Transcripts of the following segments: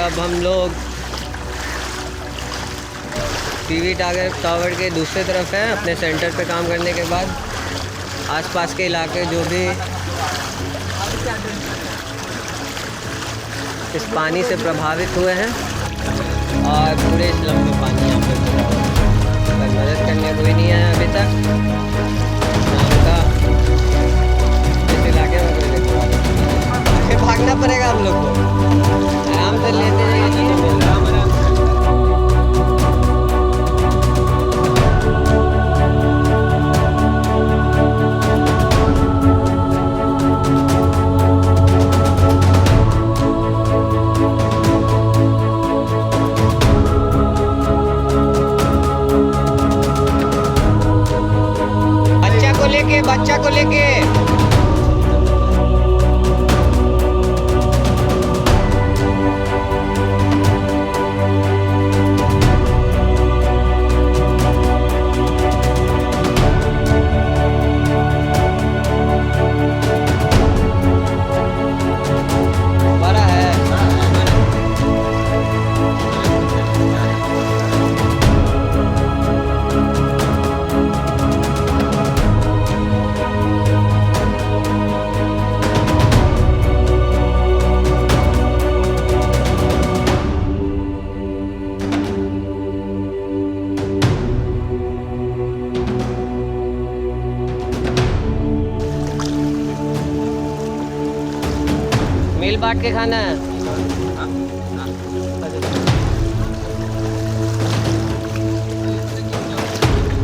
अब हम लोग टीवी टावर के दूसरे तरफ हैं। अपने सेंटर पे काम करने के बाद आसपास के इलाके जो भी इस पानी से प्रभावित हुए हैं और पूरे स्लम में पानी यहाँ पे भरा हुआ है, पर मदद करने कोई नहीं आया अभी तक। उनका इस इलाके में कोई देखो भागना पड़ेगा हम लोग को, आराम से लेते जाइए चीज़ें मिल रहा है। बच्चा को लेके बड़ा है। मिल बांट के खाना है।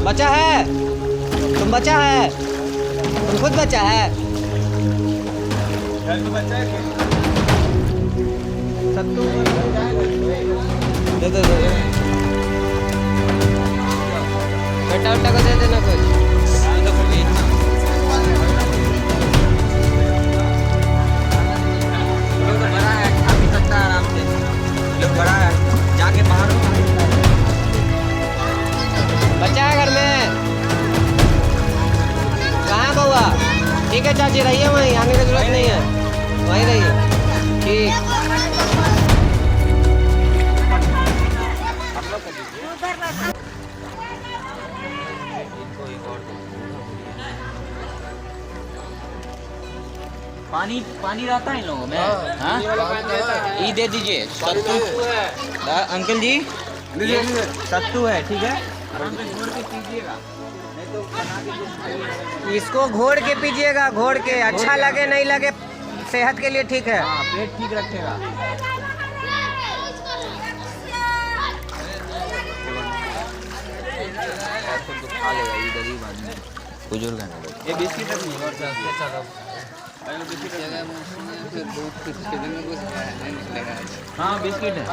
बच्चा है, तुम बच्चा है, तुम खुद बच्चा है। सत्तू दे दो, बेटा उल्टा को दे देना कुछ। बड़ा है, जाके बाहर बच्चा है घर में। कहाँ बउआ? ठीक है चाची, रहिए वहीं, आने की जरूरत नहीं है, वहीं रहिए। ठीक पानी पानी रहता है इन लोगों में। हाँ, ये दे दीजिए सत्तू। अंकल जी सत्तू है, ठीक है, आराम से घोड़ के पीजिएगा, नहीं तो बना के इसको घोड़ के पीजिएगा, घोड़ के। अच्छा लगे नहीं लगे, सेहत के लिए ठीक है। हाँ, पेट ठीक रखेगा। खा लेगा, ये गरीब आदमी बुजुर्ग है। ये बिस्किट रखिए और हाँ बिस्किट है।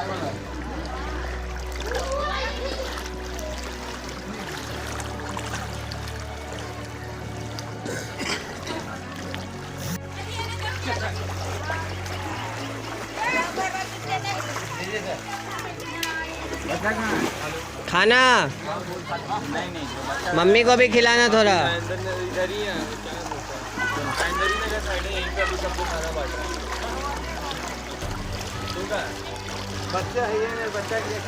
खाना मम्मी को भी खिलाना थोड़ा। बच्चा है ये, बच्चा के लिए